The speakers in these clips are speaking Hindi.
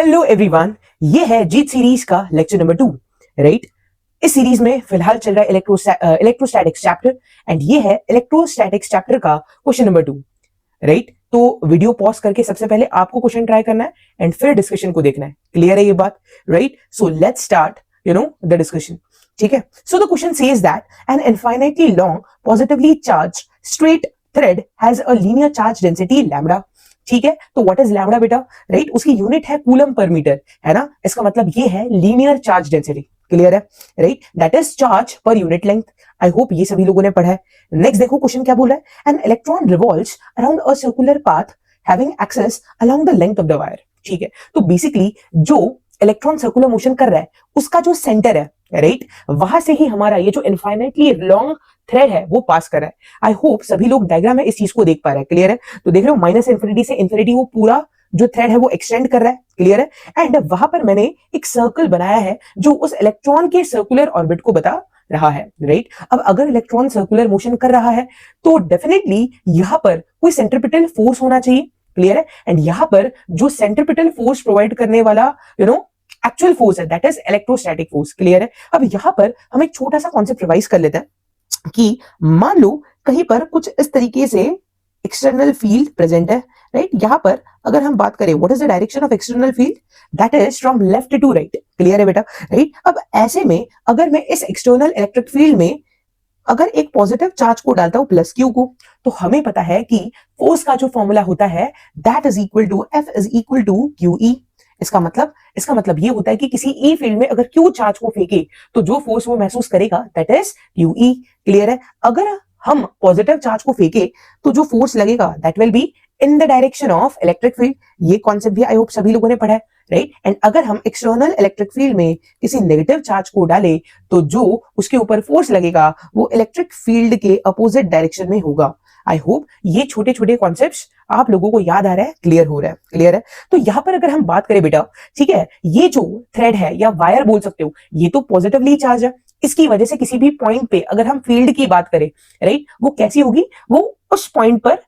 हेलो एवरीवन, ये है जीत सीरीज का लेक्चर नंबर 2, राइट। इस सीरीज में फिलहाल चल रहा है इलेक्ट्रोस्टैटिक्स चैप्टर एंड ये है इलेक्ट्रोस्टैटिक्स चैप्टर का क्वेश्चन नंबर 2, राइट। तो वीडियो पॉज करके सबसे पहले आपको क्वेश्चन ट्राई करना है एंड फिर डिस्कशन को देखना है। क्लियर है ये बात, right? So let's start the discussion. ठीक है, so the question says that an infinitely long positively charged straight thread has a linear charge density lambda. ठीक है, तो व्हाट इज लैम्बडा बेटा? राइट, उसकी यूनिट है कूलम पर मीटर, है ना। इसका मतलब ये है लीनियर चार्ज डेंसिटी। क्लियर है, right? That is charge per unit length. I hope ये सभी लोगों ने पढ़ा है। नेक्स्ट देखो क्वेश्चन क्या बोल रहा है। An electron revolves around a circular path having axis along the length of the wire. ठीक है, तो बेसिकली जो इलेक्ट्रॉन सर्कुलर मोशन कर रहा है उसका जो सेंटर है, राइट, वहां से ही हमारा ये जो इनफाइनाइटली लॉन्ग थ्रेड है वो पास कर रहा है। आई होप सभी लोग डायग्राम में इस चीज को देख पा रहे हैं। क्लियर है? तो देख रहे हो माइनस इंफिनिटी से इंफिनिटी वो पूरा जो थ्रेड है वो एक्सटेंड कर रहा है। क्लियर है? एंड वहां पर मैंने एक सर्कल बनाया है जो उस इलेक्ट्रॉन के सर्कुलर ऑर्बिट को बता रहा है, राइट। अब अगर इलेक्ट्रॉन सर्कुलर मोशन कर रहा है तो डेफिनेटली यहां पर कोई सेंट्रीपिटल फोर्स होना चाहिए। क्लियर है? एंड यहां पर जो सेंट्रीपिटल फोर्स प्रोवाइड करने वाला एक्चुअल फोर्स है that is electrostatic force. Clear है? अब यहां पर हम एक छोटा सा कॉन्सेप्ट रिवाइज कर लेते हैं कि मान लो कहीं पर कुछ इस तरीके से एक्सटर्नल फील्ड प्रेजेंट है, राइट। यहां पर अगर हम बात करें what is the direction of external field, that is from left to right. Clear है बेटा, राइट। अब ऐसे में अगर मैं इस एक्सटर्नल इलेक्ट्रिक फील्ड में अगर एक पॉजिटिव चार्ज को डालता हूं प्लस क्यू को, तो हमें पता है कि फोर्स का जो फॉर्मूला होता है that is equal to F is equal to Q E. इसका मतलब ये होता है कि किसी ई फील्ड में अगर क्यू चार्ज को फेंके तो जो फोर्स वो महसूस करेगा that is Q E. Clear है? अगर हम पॉजिटिव चार्ज को फेंके तो जो फोर्स लगेगा that will be in the direction of electric field. ये कॉन्सेप्ट भी आई होप सभी लोगों ने पढ़ा है, राइट। एंड अगर हम एक्सटर्नल इलेक्ट्रिक फील्ड में किसी नेगेटिव चार्ज को डालें तो जो उसके ऊपर फोर्स लगेगा वो इलेक्ट्रिक फील्ड के अपोजिट डायरेक्शन में होगा। आई होप ये छोटे छोटे कॉन्सेप्ट्स आप लोगों को याद आ रहा है, क्लियर हो रहा है। क्लियर है? तो यहां पर अगर हम बात करें बेटा, ठीक है, ये जो थ्रेड है या वायर बोल सकते हो, ये तो पॉजिटिवली चार्ज है। इसकी वजह से किसी भी पॉइंट पे अगर हम फील्ड की बात करें, राइट, वो कैसी होगी? वो उस पॉइंट पर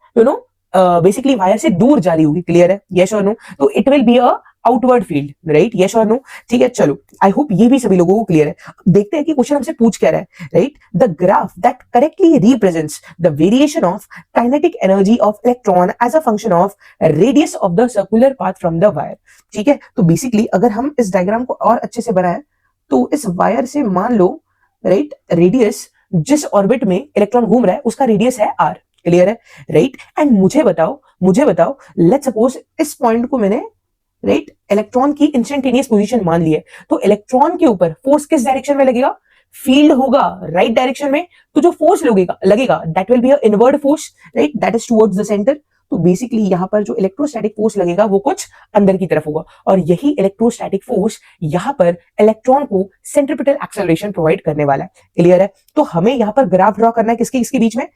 बेसिकली वायर से दूर जा रही होगी। क्लियर है? यस और नो? तो it will be a outward field, right. Yes और नो? ठीक है, चलो आई होप ये भी सभी लोगों को क्लियर है। अब देखते हैं कि क्वेश्चन हमसे पूछ क्या रहा है, right. The graph that correctly represents the variation of kinetic energy of electron as a function of radius of the circular path from the wire. ठीक है, तो बेसिकली अगर हम इस डायग्राम को और अच्छे से बनाएं तो इस वायर से मान लो, राइट, रेडियस जिस ऑर्बिट में इलेक्ट्रॉन घूम रहा है उसका रेडियस है आर। क्लियर है? राइट। एंड मुझे बताओ लेट्स सपोज इस पॉइंट को मैंने, राइट, इलेक्ट्रॉन की इंस्टेंटेनियस पोजीशन मान ली है, तो इलेक्ट्रॉन के ऊपर फोर्स किस डायरेक्शन में लगेगा? फील्ड होगा राइट डायरेक्शन में। तो जो फोर्स लगेगा that will be a inward force, right, that is towards the centre. तो बेसिकली यहां पर जो इलेक्ट्रोस्टैटिक फोर्स लगेगा वो कुछ अंदर की तरफ होगा, और यही इलेक्ट्रोस्टैटिक फोर्स यहां पर इलेक्ट्रॉन को सेंट्रीपिटल एक्सेलरेशन प्रोवाइड करने वाला है। क्लियर है? तो हमें यहां पर ग्राफ ड्रॉ करना है इसके बीच में,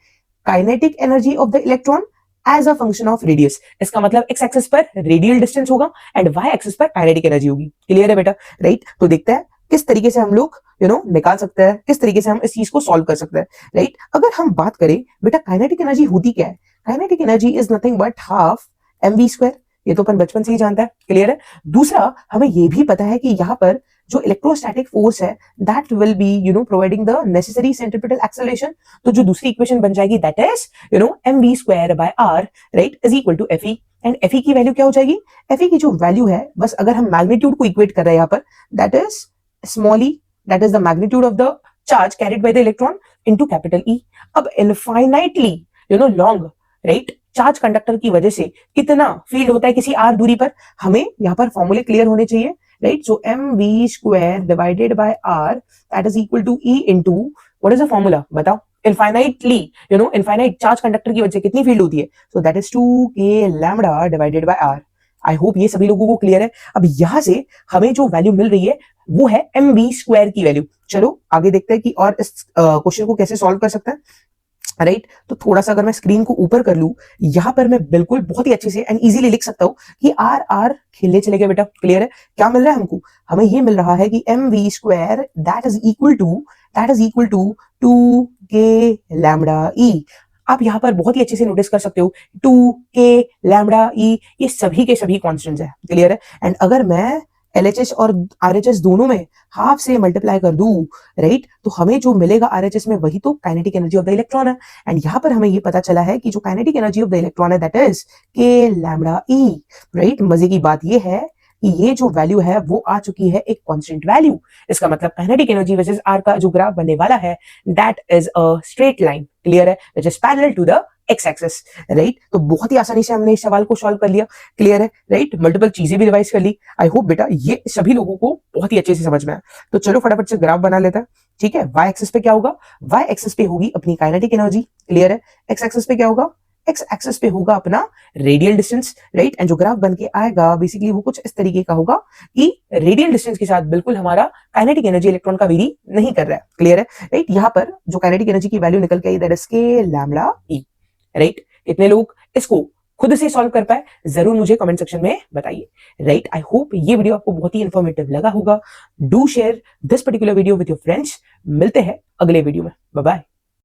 kinetic energy of the electron as a function of radius. इसका मतलब एक्स एक्सिस पर रेडियल डिस्टेंस होगा एंड वाई एक्सिस पर काइनेटिक एनर्जी होगी। क्लियर है बेटा? राइट। तो देखते हैं किस तरीके से हम लोग निकाल सकते हैं, किस तरीके से हम इस चीज को सॉल्व कर सकते हैं, राइट। अगर हम बात करें बेटा काइनेटिक एनर्जी होती क्या है, kinetic energy is nothing but half mv square. ये तो अपन बचपन से ही जानता है। क्लियर है? दूसरा हमें ये भी पता है कि यहाँ पर जो इलेक्ट्रोस्टैटिक फोर्स है that will be providing the necessary centripetal acceleration. तो जो दूसरी इक्वेशन बन जाएगी that is mv square by r, right, is equal to fe। And fe की वैल्यू क्या हो जाएगी? fe की जो वैल्यू है, बस अगर हम मैग्नीट्यूड को इक्वेट कर रहे हैं यहाँ पर, that is small e, that is the magnitude of the charge carried by the electron into capital E। अब infinitely long, right, charge conductor की वजह से कितना फील्ड होता है किसी r दूरी पर, हमें यहाँ पर फॉर्मूले क्लियर होने चाहिए, right. So mv square divided by r that is equal to E into what is the formula बताओ? इनफाइनाइटली इनफाइनाइट चार्ज कंडक्टर की वजह से कितनी फील्ड होती है? So that is 2k lambda divided by r। I hope ये सभी लोगों को क्लियर है। अब यहां से हमें जो वैल्यू मिल रही है वो है mv स्क्वायर की वैल्यू। चलो आगे देखते हैं कि और इस क्वेश्चन को कैसे सॉल्व कर सकते हैं, राइट। तो थोड़ा सा अगर मैं स्क्रीन को ऊपर कर लूं, यहां पर मैं बिल्कुल बहुत ही अच्छे से एंड इजीली लिख सकता हूं कि आर आर खेलने चले गए बेटा। क्लियर है? क्या मिल रहा है हमको? हमें ये मिल रहा है कि mv square that is equal to 2k lambda e। आप यहाँ पर बहुत ही अच्छे से नोटिस कर सकते हो 2k लैम्बडा ई ये सभी के सभी कॉन्स्टेंट्स है, क्लियर है। एंड अगर मैं LHS और RHS दोनों में हाफ से मल्टीप्लाई कर दूं, राइट, तो हमें जो मिलेगा RHS में वही तो kinetic energy of the electron है। एंड यहाँ पर हमें ये पता चला है कि जो kinetic energy of the electron है that is k lambda E, right. मजे की बात ये है कि ये जो वैल्यू है वो आ चुकी है एक कांस्टेंट वैल्यू। इसका मतलब काइनेटिक एनर्जी वर्सेस आर का जो ग्राफ बनने वाला है that is a straight line, clear है, which is parallel to the X axis, right. तो बहुत ही आसानी से हमने इस सवाल को सॉल्व कर लिया, क्लियर है, राइट। मल्टीपल चीजें भी रिवाइज कर ली। आई होप बेटा ये सभी लोगों को बहुत ही अच्छे से समझ में आया। तो चलो फटाफट से ग्राफ बना लेता है, ठीक है। वाई एक्सिस पे क्या होगा, वाई एक्सिस पे होगी अपनी काइनेटिक एनर्जी, क्लियर है। एक्स एक्सिस पे क्या होगा, एक्स एक्सिस पे होगा अपना रेडियल डिस्टेंस, राइट। एंड जो ग्राफ बन के आएगा बेसिकली वो कुछ इस तरीके का होगा कि रेडियल डिस्टेंस के साथ बिल्कुल हमारा काइनेटिक एनर्जी इलेक्ट्रॉन का वेरी नहीं कर रहा है, क्लियर है, राइट। यहाँ पर जो काइनेटिक एनर्जी की वैल्यू निकल के आई that is k lambda E, right. कितने लोग इसको खुद से सॉल्व कर पाए जरूर मुझे कमेंट सेक्शन में बताइए, राइट। आई होप ये वीडियो आपको बहुत ही इंफॉर्मेटिव लगा होगा। Do share this particular video with your friends. मिलते हैं अगले वीडियो में, बाय बाय।